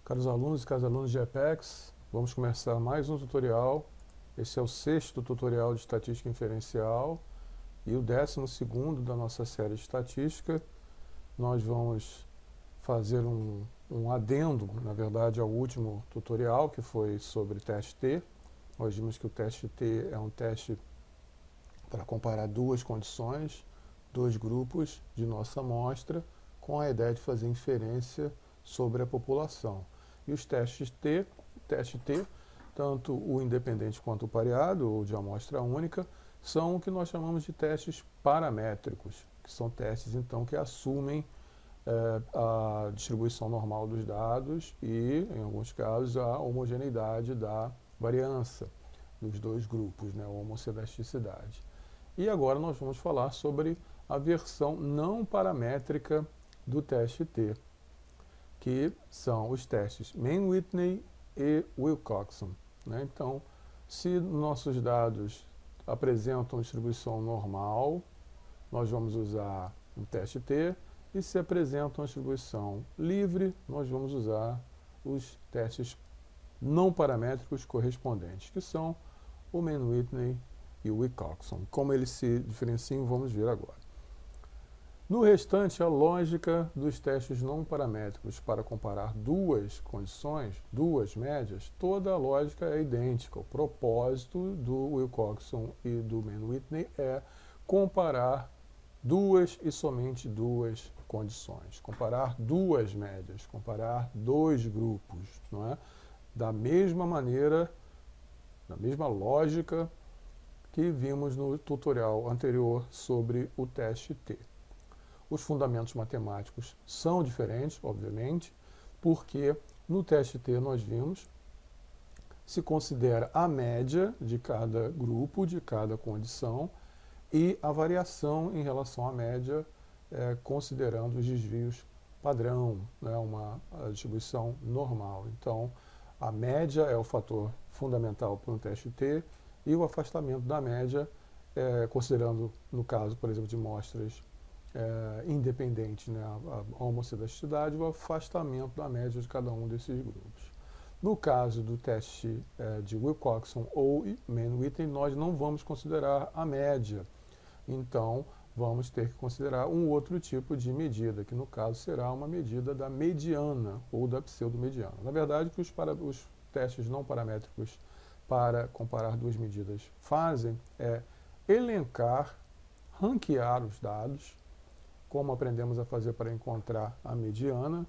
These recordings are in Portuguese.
Caros alunos e caras alunos de Apex, vamos começar mais um tutorial. Esse é o 6º tutorial de estatística inferencial e o 12º da nossa série de estatística. Nós vamos fazer um adendo, na verdade, ao último tutorial, que foi sobre teste T. Nós vimos que o teste T é um teste para comparar duas condições, dois grupos de nossa amostra, com a ideia de fazer inferência sobre a população. E os testes T, teste T, tanto o independente quanto o pareado, ou de amostra única, são o que nós chamamos de testes paramétricos, que são testes, então, que assumem a distribuição normal dos dados e, em alguns casos, a homogeneidade da variância dos dois grupos, né, a homocedasticidade. E agora nós vamos falar sobre a versão não paramétrica do teste T, que são os testes Mann-Whitney e Wilcoxon, né? Então, se nossos dados apresentam distribuição normal, nós vamos usar o teste T, e se apresentam distribuição livre, nós vamos usar os testes não paramétricos correspondentes, que são o Mann-Whitney e o Wilcoxon. Como eles se diferenciam, vamos ver agora. No restante, a lógica dos testes não paramétricos para comparar duas condições, duas médias, toda a lógica é idêntica. O propósito do Wilcoxon e do Mann-Whitney é comparar duas e somente duas condições, comparar duas médias, comparar dois grupos, não é? Da mesma maneira, da mesma lógica que vimos no tutorial anterior sobre o teste T. Os fundamentos matemáticos são diferentes, obviamente, porque no teste T nós vimos se considera a média de cada grupo, de cada condição, e a variação em relação à média, considerando os desvios padrão, né, a distribuição normal. Então, a média é o fator fundamental para um teste T e o afastamento da média, considerando, no caso, por exemplo, de amostras independente, né, a homocedasticidade, o afastamento da média de cada um desses grupos. No caso do teste de Wilcoxon ou Mann-Whitney, nós não vamos considerar a média. Então, vamos ter que considerar um outro tipo de medida, que no caso será uma medida da mediana ou da pseudomediana. Na verdade, o que os testes não paramétricos para comparar duas medidas fazem é elencar, ranquear os dados, como aprendemos a fazer para encontrar a mediana,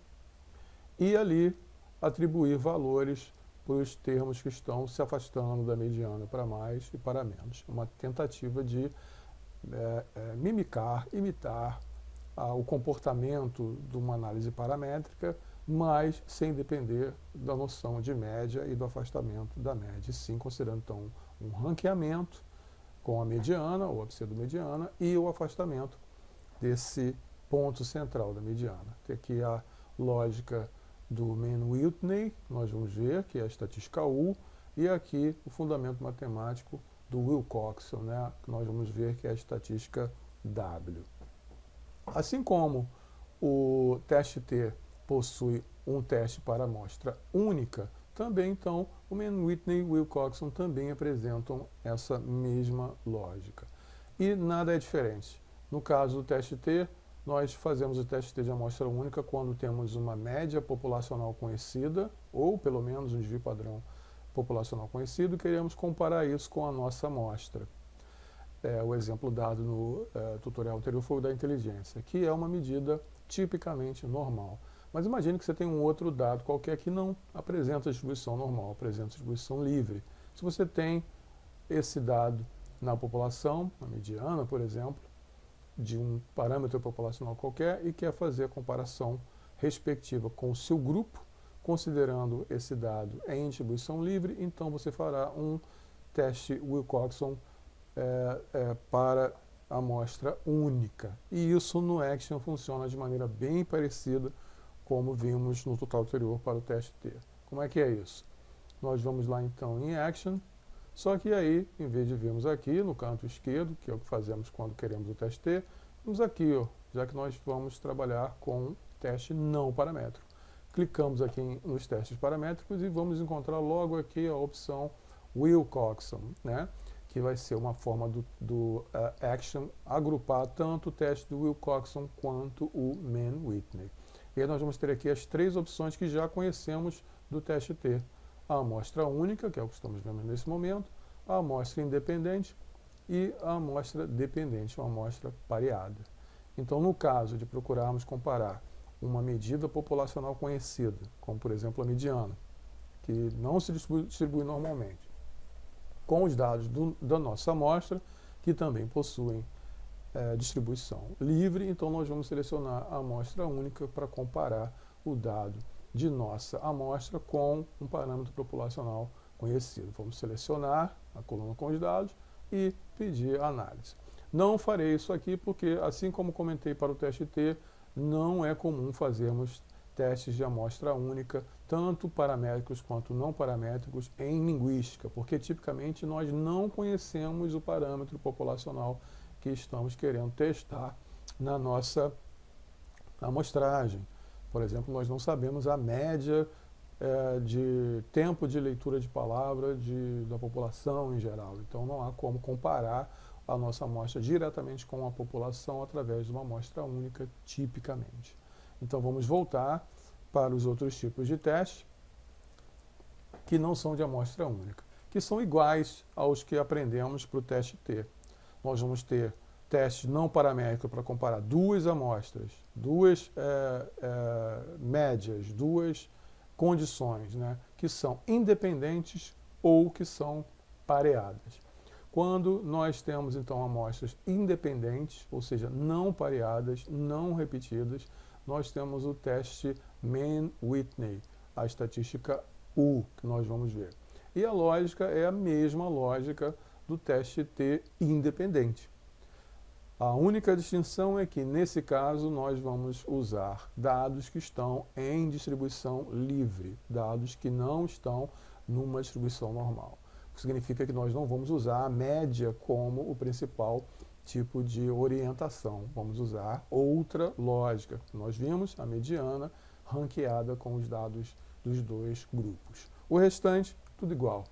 e ali atribuir valores para os termos que estão se afastando da mediana para mais e para menos. Uma tentativa de imitar o comportamento de uma análise paramétrica, mas sem depender da noção de média e do afastamento da média, sim considerando então um ranqueamento com a mediana ou a pseudomediana e o afastamento desse ponto central da mediana. Tem aqui a lógica do Mann-Whitney, nós vamos ver, que é a estatística U, e aqui o fundamento matemático do Wilcoxon, né, que nós vamos ver que é a estatística W. Assim como o teste T possui um teste para amostra única, também então o Mann-Whitney e o Wilcoxon também apresentam essa mesma lógica. E nada é diferente. No caso do teste T, nós fazemos o teste T de amostra única quando temos uma média populacional conhecida, ou pelo menos um desvio padrão populacional conhecido, e queremos comparar isso com a nossa amostra. O exemplo dado no tutorial anterior foi o da inteligência, que é uma medida tipicamente normal. Mas imagine que você tem um outro dado qualquer que não apresenta distribuição normal, apresenta distribuição livre. Se você tem esse dado na população, a mediana, por exemplo, de um parâmetro populacional qualquer e quer fazer a comparação respectiva com o seu grupo, considerando esse dado em distribuição livre, então você fará um teste Wilcoxon para amostra única. E isso no Action funciona de maneira bem parecida como vimos no tutorial anterior para o teste T. Como é que é isso? Nós vamos lá então em Action, só que aí, em vez de virmos aqui no canto esquerdo, que é o que fazemos quando queremos o teste T, vamos aqui, já que nós vamos trabalhar com teste não paramétrico. clicamos aqui nos testes paramétricos e vamos encontrar logo aqui a opção Wilcoxon, né? Que vai ser uma forma do Action agrupar tanto o teste do Wilcoxon quanto o Mann-Whitney. E aí nós vamos ter aqui as três opções que já conhecemos do teste T. A amostra única, que é o que estamos vendo nesse momento, a amostra independente e a amostra dependente, uma amostra pareada. Então, no caso de procurarmos comparar uma medida populacional conhecida, como por exemplo a mediana, que não se distribui normalmente, com os dados da nossa amostra, que também possuem distribuição livre, então nós vamos selecionar a amostra única para comparar o dado de nossa amostra com um parâmetro populacional conhecido. Vamos selecionar a coluna com os dados e pedir a análise. Não farei isso aqui porque, assim como comentei para o teste T, não é comum fazermos testes de amostra única, tanto paramétricos quanto não paramétricos, em linguística, porque tipicamente nós não conhecemos o parâmetro populacional que estamos querendo testar na nossa amostragem. Por exemplo, nós não sabemos a média de tempo de leitura de palavra da população em geral. Então não há como comparar a nossa amostra diretamente com a população através de uma amostra única, tipicamente. Então vamos voltar para os outros tipos de teste que não são de amostra única, que são iguais aos que aprendemos para o teste T. Nós vamos ter teste não paramétrico para comparar duas amostras, duas médias, duas condições, né, que são independentes ou que são pareadas. Quando nós temos, então, amostras independentes, ou seja, não pareadas, não repetidas, nós temos o teste Mann-Whitney, a estatística U, que nós vamos ver. E a lógica é a mesma lógica do teste T independente. A única distinção é que, nesse caso, nós vamos usar dados que estão em distribuição livre, dados que não estão numa distribuição normal. O que significa que nós não vamos usar a média como o principal tipo de orientação. Vamos usar outra lógica. Nós vimos a mediana ranqueada com os dados dos dois grupos. O restante, tudo igual.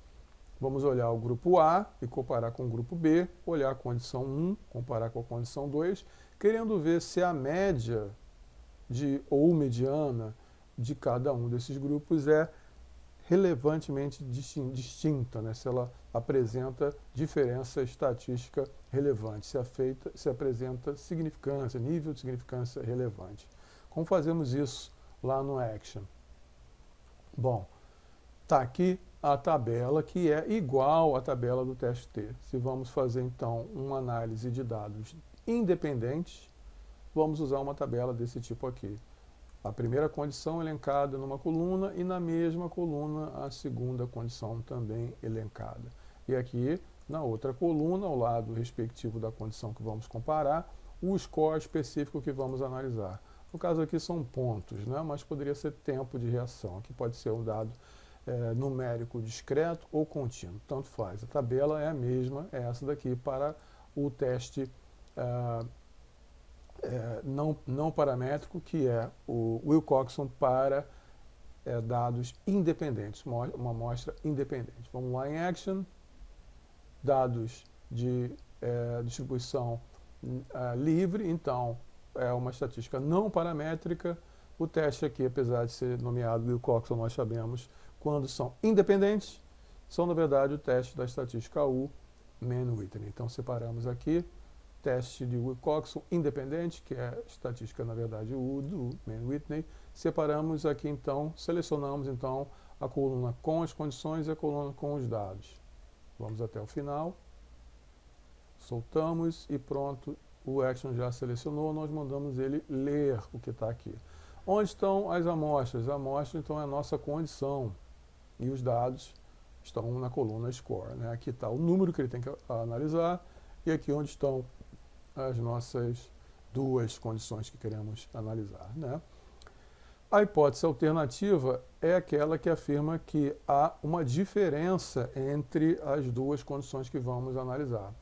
Vamos olhar o grupo A e comparar com o grupo B, olhar a condição 1, comparar com a condição 2, querendo ver se a média ou mediana de cada um desses grupos é relevantemente distinta, né? Se ela apresenta diferença estatística relevante, se apresenta significância, nível de significância relevante. Como fazemos isso lá no Action? Bom, está aqui a tabela que é igual à tabela do teste T. Se vamos fazer então uma análise de dados independentes, vamos usar uma tabela desse tipo aqui. A primeira condição elencada numa coluna e na mesma coluna a segunda condição também elencada. E aqui na outra coluna, ao lado respectivo da condição que vamos comparar, o score específico que vamos analisar. No caso aqui são pontos, né? Mas poderia ser tempo de reação. Aqui pode ser um dado numérico discreto ou contínuo, tanto faz. A tabela é a mesma, é essa daqui para o teste não paramétrico, que é o Wilcoxon para dados independentes, uma amostra independente. Vamos lá em Action, dados de distribuição livre, então é uma estatística não paramétrica. O teste aqui, apesar de ser nomeado Wilcoxon, nós sabemos, quando são independentes, são na verdade o teste da estatística U, Mann-Whitney. Então separamos aqui teste de Wilcoxon independente, que é estatística, na verdade, U do Mann-Whitney. Separamos aqui, então, selecionamos, então, a coluna com as condições e a coluna com os dados. Vamos até o final. Soltamos e pronto, o Action já selecionou, nós mandamos ele ler o que está aqui. Onde estão as amostras? A amostra, então, é a nossa condição. E os dados estão na coluna Score, né? Aqui está o número que ele tem que analisar e aqui onde estão as nossas duas condições que queremos analisar, né? A hipótese alternativa é aquela que afirma que há uma diferença entre as duas condições que vamos analisar.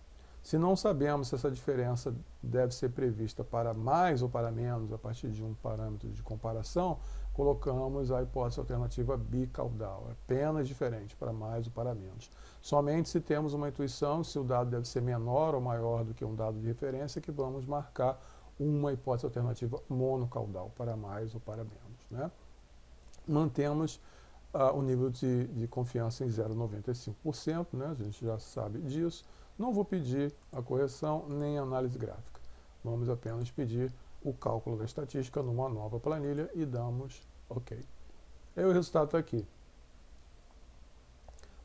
Se não sabemos se essa diferença deve ser prevista para mais ou para menos a partir de um parâmetro de comparação, colocamos a hipótese alternativa bicaudal. É apenas diferente, para mais ou para menos. Somente se temos uma intuição, se o dado deve ser menor ou maior do que um dado de referência, que vamos marcar uma hipótese alternativa monocaudal, para mais ou para menos, né? Mantemos o nível de confiança em 0,95%, né? A gente já sabe disso. Não vou pedir a correção nem a análise gráfica. Vamos apenas pedir o cálculo da estatística numa nova planilha e damos OK. E o resultado está aqui.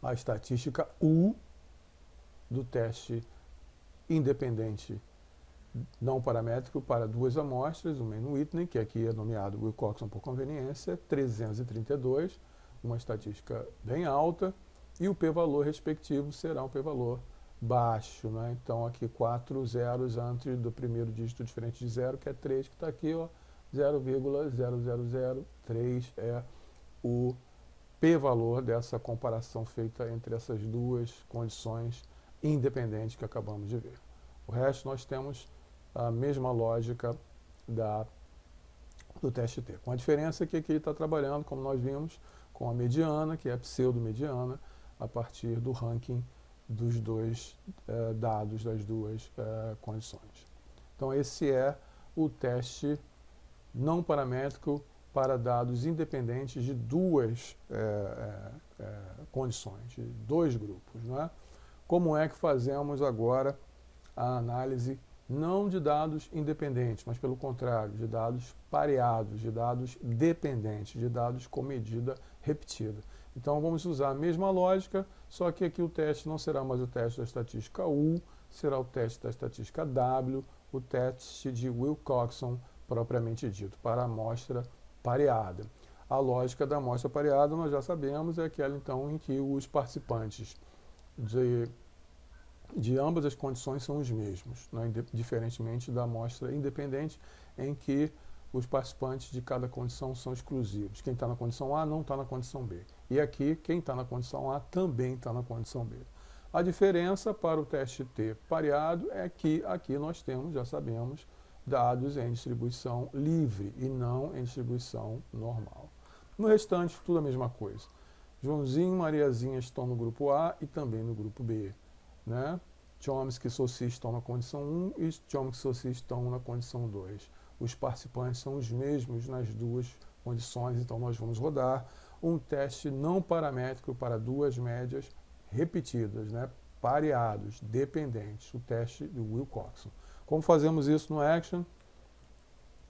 A estatística U do teste independente não paramétrico para duas amostras, o Mann-Whitney, que aqui é nomeado Wilcoxon por conveniência, 332, uma estatística bem alta, e o p-valor respectivo será um p-valor baixo, né? Então aqui 4 zeros antes do primeiro dígito diferente de zero, que é 3, que está aqui, ó, 0,0003 é o p-valor dessa comparação feita entre essas duas condições independentes que acabamos de ver. O resto nós temos a mesma lógica do teste T, com a diferença que aqui ele está trabalhando, como nós vimos, com a mediana, que é a pseudo-mediana, a partir do ranking dos dois dados das duas condições. Então esse é o teste não paramétrico para dados independentes de duas condições, de dois grupos, né? Como é que fazemos agora a análise não de dados independentes, mas pelo contrário, de dados pareados, de dados dependentes, de dados com medida repetida? Então vamos usar a mesma lógica, só que aqui o teste não será mais o teste da estatística U, será o teste da estatística W, o teste de Wilcoxon propriamente dito, para a amostra pareada. A lógica da amostra pareada nós já sabemos, é aquela então em que os participantes de ambas as condições são os mesmos, né? Diferentemente da amostra independente, em que os participantes de cada condição são exclusivos. Quem está na condição A não está na condição B. E aqui, quem está na condição A também está na condição B. A diferença para o teste T pareado é que aqui nós temos, já sabemos, dados em distribuição livre e não em distribuição normal. No restante, tudo a mesma coisa. Joãozinho e Mariazinha estão no grupo A e também no grupo B, né? Chomsky e Saussure estão na condição 1 e Chomsky e Saussure estão na condição 2. Os participantes são os mesmos nas duas condições, então nós vamos rodar um teste não paramétrico para duas médias repetidas, né? Pareados, dependentes, o teste do Wilcoxon. Como fazemos isso no Action?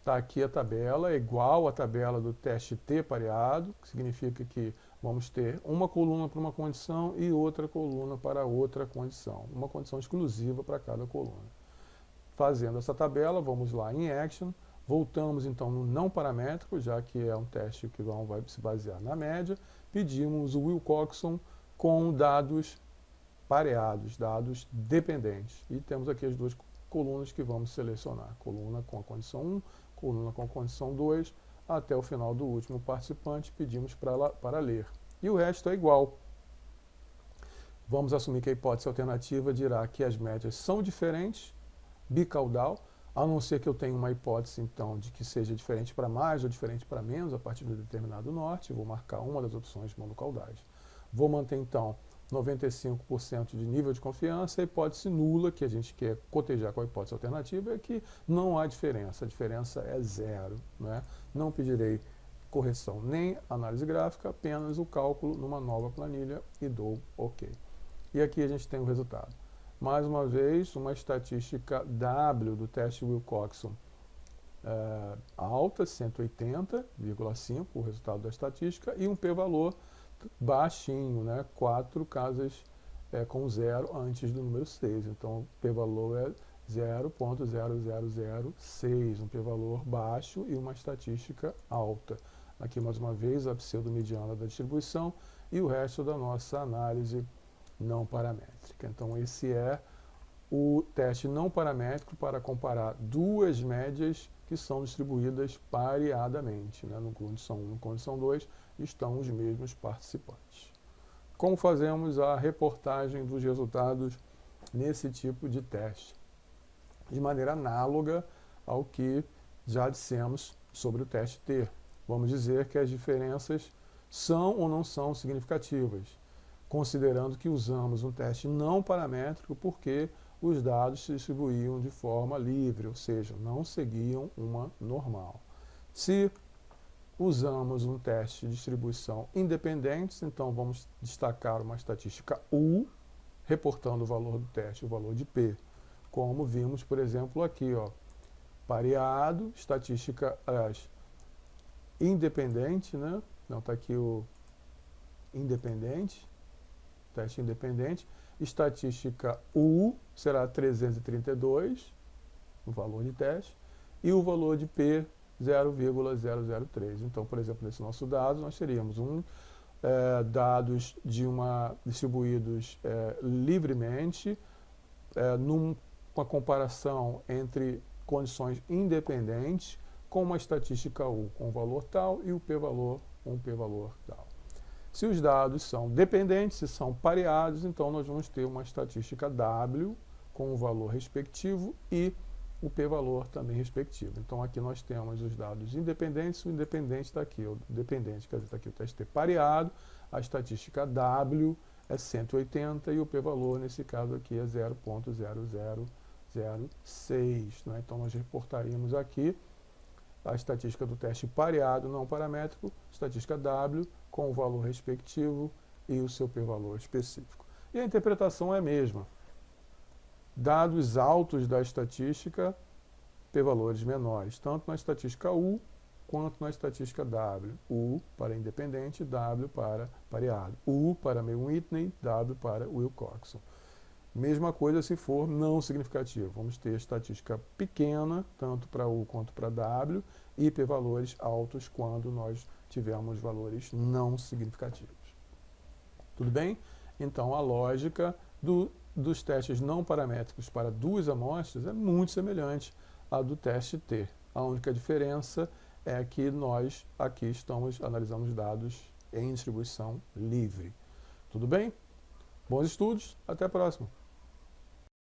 Está aqui a tabela, é igual à tabela do teste T pareado, que significa que vamos ter uma coluna para uma condição e outra coluna para outra condição. Uma condição exclusiva para cada coluna. Fazendo essa tabela, vamos lá em Action, voltamos então no não paramétrico, já que é um teste que vai se basear na média, pedimos o Wilcoxon com dados pareados, dados dependentes. E temos aqui as duas colunas que vamos selecionar. Coluna com a condição 1, coluna com a condição 2, até o final do último participante, pedimos para ler. E o resto é igual. Vamos assumir que a hipótese alternativa dirá que as médias são diferentes, bicaudal, a não ser que eu tenha uma hipótese, então, de que seja diferente para mais ou diferente para menos, a partir de um determinado norte. Vou marcar uma das opções monocaudais. Vou manter, então, 95% de nível de confiança. A hipótese nula, que a gente quer cotejar com a hipótese alternativa, é que não há diferença, a diferença é zero, né? Não pedirei correção nem análise gráfica, apenas o cálculo numa nova planilha e dou OK. E aqui a gente tem o resultado. Mais uma vez, uma estatística W do teste Wilcoxon alta, 180,5, o resultado da estatística, e um p-valor baixinho, né? 4 casas com zero antes do número 6. Então, o p-valor é 0,0006, um p-valor baixo e uma estatística alta. Aqui, mais uma vez, a pseudo-mediana da distribuição e o resto da nossa análise não paramétrica. Então, esse é o teste não paramétrico para comparar duas médias que são distribuídas pareadamente, né? No condição 1 e condição 2 estão os mesmos participantes. Como fazemos a reportagem dos resultados nesse tipo de teste? De maneira análoga ao que já dissemos sobre o teste T. vamos dizer que as diferenças são ou não são significativas, considerando que usamos um teste não paramétrico porque os dados se distribuíam de forma livre, ou seja, não seguiam uma normal. Se usamos um teste de distribuição independente, então vamos destacar uma estatística U, reportando o valor do teste, o valor de P, como vimos, por exemplo, aqui, ó, pareado, estatística independente, né? Não, está aqui o independente, teste independente, estatística U será 332, o valor de teste, e o valor de P 0,003. Então, por exemplo, nesse nosso dado, nós teríamos dados distribuídos livremente, numa comparação entre condições independentes, com uma estatística U com valor tal e o p-valor com um p-valor tal. Se os dados são dependentes, se são pareados, então nós vamos ter uma estatística W com o valor respectivo e o p-valor também respectivo. Então aqui nós temos os dados independentes, o independente está aqui, o dependente, quer dizer, está aqui o TST pareado, a estatística W é 180 e o p-valor, nesse caso aqui, é 0,0006. Né? Então nós reportaríamos aqui a estatística do teste pareado não paramétrico, estatística W com o valor respectivo e o seu p-valor específico. E a interpretação é a mesma. Dados altos da estatística, p-valores menores, tanto na estatística U quanto na estatística W. U para independente, W para pareado. U para Mew-Whitney, W para Wilcoxon. Mesma coisa se for não significativo. Vamos ter estatística pequena, tanto para U quanto para W, e p-valores altos quando nós tivermos valores não significativos. Tudo bem? Então, a lógica dos testes não paramétricos para duas amostras é muito semelhante à do teste T. A única diferença é que nós aqui estamos analisando os dados em distribuição livre. Tudo bem? Bons estudos, até a próxima!